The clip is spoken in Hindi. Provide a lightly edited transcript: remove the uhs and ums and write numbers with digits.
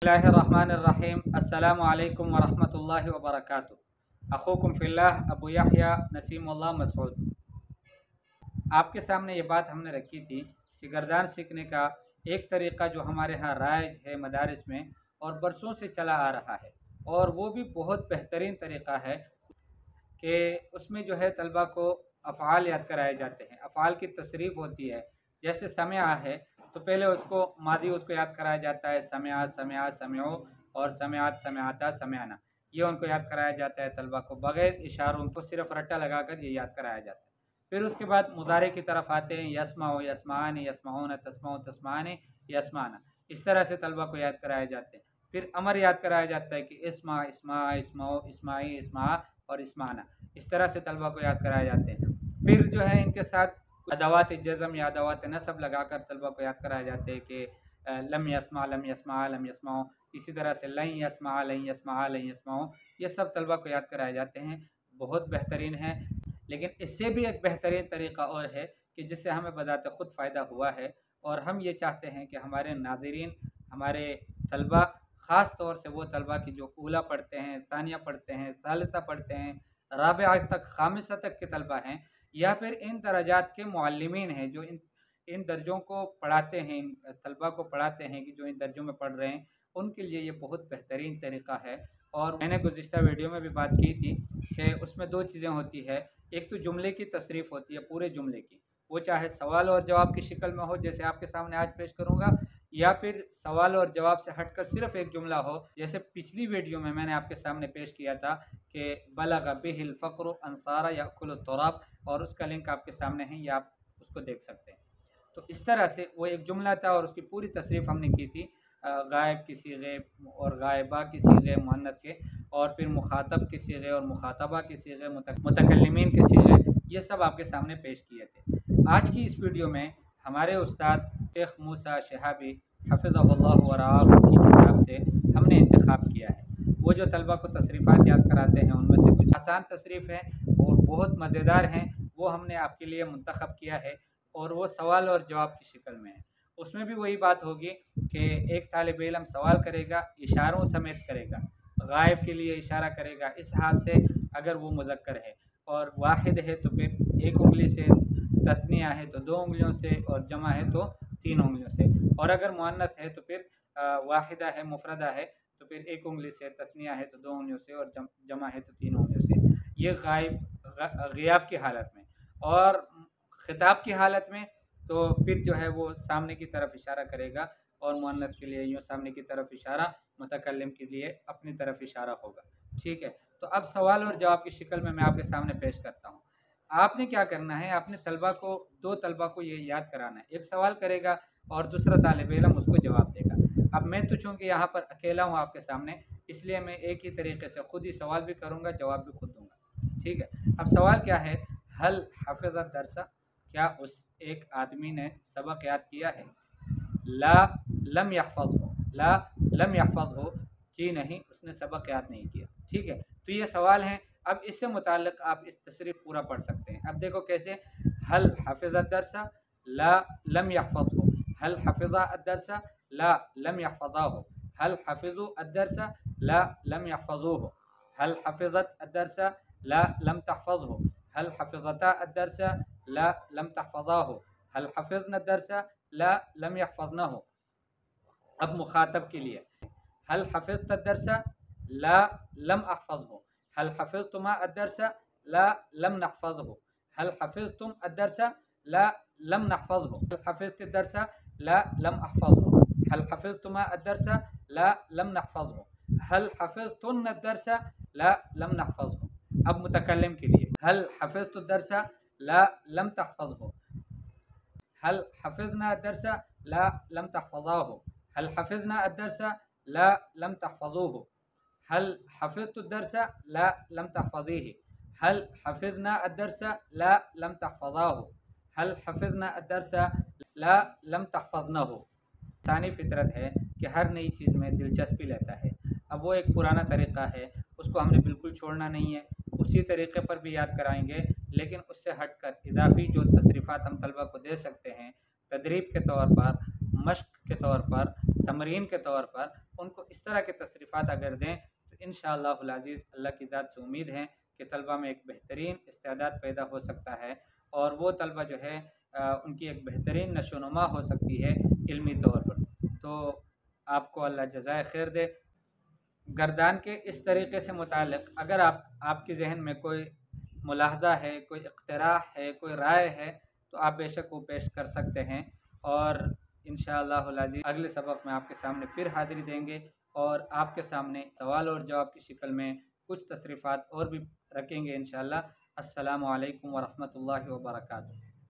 बिस्मिल्लाहिर्रहमानिर्रहीम। अस्सलामु अलैकुम वरहमतुल्लाहि वबरकातुहू। अखूकुम फिल्लाह अबू याह्या नसीमुल्लाह मसूद। आपके सामने ये बात हमने रखी थी कि गर्दान सीखने का एक तरीक़ा जो हमारे यहाँ राइज है मदारिस में और बरसों से चला आ रहा है, और वो भी बहुत बेहतरीन तरीक़ा है कि उसमें जो है तलबा को अफ़आल याद कराए जाते हैं। अफ़आल की तसरीफ़ होती है, जैसे समया है तो पहले उसको मादी उसको याद कराया जाता है, समया समया समयो, और समयात समयाता समयाना, ये उनको याद कराया जाता है तलबा को बग़ैर इशारों, उनको सिर्फ रट्टा लगाकर ये याद कराया जाता है। फिर उसके बाद मुदारे की तरफ आते हैं, यस्माओ यस्मान यस्माऊन तस्माओ तस्मान यस्माना, इस तरह से तलबा को याद कराए जाते हैं। फिर अमर याद कराया जाता है कि इस्मा इस्मा इस्माओ इस्माई इस्मा और इस्माना, इस तरह से तलबा को याद कराए जाते हैं। फिर जो है इनके साथ अदवात जज़म या अदवात नसब लगाकर तलबा को याद कराए जाते हैं कि लम यस्मा लम यस्मा लम यस्माओ, इसी तरह से लन यस्मा लन यस्मा लन यस्माओ, ये सब तलबा को याद कराए जाते हैं। बहुत बेहतरीन है। लेकिन इससे भी एक बेहतरीन तरीक़ा और है कि जिससे हमें बज़ाते ख़ुद फ़ायदा हुआ है, और हम ये चाहते हैं कि हमारे नाज़रीन, हमारे तलबा, ख़ास तौर से वो तलबा की जो ऊला पढ़ते हैं, सानिया पढ़ते हैं, सालिसा पढ़ते हैं, राबिआ तक, खामिसा तक के तलबा हैं, या फिर इन दराजात के मुअल्लिमीन हैं जो इन दर्जों को पढ़ाते हैं, इन तलबा को पढ़ाते हैं कि जो इन दर्जों में पढ़ रहे हैं, उनके लिए ये बहुत बेहतरीन तरीक़ा है। और मैंने गुज़िश्ता वीडियो में भी बात की थी कि उसमें दो चीज़ें होती है। एक तो जुमले की तसरीफ़ होती है, पूरे जुमले की, वो चाहे सवाल और जवाब की शक्ल में हो जैसे आपके सामने आज पेश करूँगा, या फिर सवाल और जवाब से हटकर सिर्फ एक जुमला हो, जैसे पिछली वीडियो में मैंने आपके सामने पेश किया था कि बलग़ बिहिल फ़क़्रु अंसारा याकुलु तुराब, और उसका लिंक आपके सामने है, या आप उसको देख सकते हैं। तो इस तरह से वो एक जुमला था और उसकी पूरी तसरीफ़ हमने की थी, गायब की सीग़े और गायबा की सीग़े मुअन्नस के, और फिर मुखातब की सीग़े और मुखातबा की सीग़े, मुतकल्लिमीन के सीग़े, ये सब आपके सामने पेश किए थे। आज की इस वीडियो में हमारे उस्ताद शेख मूसा शिहाबी हफ़िज़हुल्लाह व रआहू की किताब से हमने इंतख़ाब किया है। वो जो तलबा को तसरीफ़ात याद कराते हैं उनमें से कुछ आसान तसरीफ़ हैं और बहुत मज़ेदार हैं, वो हमने आपके लिए मुंतख़ब किया है, और वो सवाल और जवाब की शक्ल में है। उसमें भी वही बात होगी कि एक तालिब इल्म सवाल करेगा, इशारों समेत करेगा, गायब के लिए इशारा करेगा इस हाल से अगर वो मुज़क्कर है, और वाहिद है तो फिर एक उंगली से, तस्निया है तो दो उंगलियों से, और जमा है तो तीन उंगलियों से, और अगर मुअन्नस है तो फिर वाहिदा है, मुफ़रदा है तो फिर एक उंगली से, तस्निया है तो दो उंगलियों से, और जमा है तो तीन उंगलियों से। ये ग़ियाब की हालत में, और ख़िताब की हालत में तो फिर जो है वो सामने की तरफ इशारा करेगा, और मुअन्नस के लिए यूँ सामने की तरफ इशारा, मुतकल्लिम के लिए अपनी तरफ इशारा होगा। ठीक है, तो अब सवाल और जवाब की शक्ल में मैं आपके सामने पेश करता हूँ। आपने क्या करना है, आपने तलबा को, दो तलबा को ये याद कराना है, एक सवाल करेगा और दूसरा तालिब इल्म उसको जवाब देगा। अब मैं तो चूँकि यहाँ पर अकेला हूँ आपके सामने, इसलिए मैं एक ही तरीके से खुद ही सवाल भी करूँगा, जवाब भी खुद दूँगा। ठीक है, अब सवाल क्या है, हल हफ़िज़ दरसा, क्या उस एक आदमी ने सबक याद किया है? ला लम यहफ़ज़हु, ला लम यहफ़ज़हु, जी नहीं, उसने सबक याद नहीं किया। ठीक है, तो ये सवाल हैं। अब इससे मुताल्लिक़ आप इस तसरीफ़ पूरा पढ़ सकते हैं। अब देखो कैसे, हल हफ़िज़ दरसा ला लम यहफ़ज़हु, हल हफ़िज़ दरसा ला लम यहफ़ज़ाहु, हल हफ़िज़ु दरसा ला लम यहफ़ज़ूहु, हल हफ़िज़त दरसा ला लम तहफ़ज़हु, हल हफ़िज़ता दरसा ला लम तहफ़ज़ाहु, हल हफ़िज़न दरसा ला लम यहफ़ज़नहु। अब मुखातब के लिए, हल हफ़िज़त दरसा ला लम अहफ़ज़हु, हल हफ़िज़तुमा दरसा ला लम नहफ़ज़हु, हल हफ़िज़तुम दरसा ला लम नहफ़ज़हु, हल हफ़िज़त दरसा ला लम अहफ़ज़हु, हल हफ़िज़तुमा दरसा ला लम नहफ़ज़हु, हल हफ़िज़तुन दरसा ला लम नहफ़ज़हु। अब मुतकल्लिम के लिए, हल हफ़िज़तु दरसा ला लम तहफ़ज़हु, हल हफ़िज़ना दरसा ला लम तहफ़ज़ाहु, हल हफ़िज़ना दरसा ला लम तहफ़ज़ूहु, हल हफ़िज़तु दरसा ला लम तहफ़ज़ीही, हल हफ़िज़ना दरसा ला लम तहफ़ज़ाहु, हल हफ़िज़ना दरसा ला लम तहफ़ज़नहु। इंसानी फ़ितरत है कि हर नई चीज़ में दिलचस्पी लेता है। अब वो एक पुराना तरीक़ा है, उसको हमने बिल्कुल छोड़ना नहीं है, उसी तरीक़े पर भी याद कराएंगे, लेकिन उससे हटकर इज़ाफ़ी जो तसरीफ़ात हम तलबा को दे सकते हैं, तदरीब के तौर पर, मश्क़ के तौर पर, तमरीन के तौर पर उनको इस तरह के तशरीफ़ात अगर दें तो इंशाअल्लाहुल अज़ीज़ अल्लाह की ज़ात से उम्मीद है कि तलबा में एक बेहतरीन इस्तेदाद पैदा हो सकता है और वो तलबा जो है उनकी एक बेहतरीन नशोनुमा हो सकती है इल्मी तौर पर। तो आपको अल्लाह जज़ाए खैर दे। गर्दान के इस तरीक़े से मुताल्लिक़ अगर आपके ज़हन में कोई मुलाहज़ा है, कोई इक़्तिराह है, कोई राय है, तो आप बेशक वो पेश कर सकते हैं और इंशाअल्लाहुल अज़ीज़ अगले सबक़ में आपके सामने फिर हाज़िरी देंगे और आपके सामने सवाल और जवाब की शिकल में कुछ तशरीफ़ात और भी रखेंगे इंशाअल्लाह। अस्सलामु अलैकुम व रहमतुल्लाहि व बरकातुहू।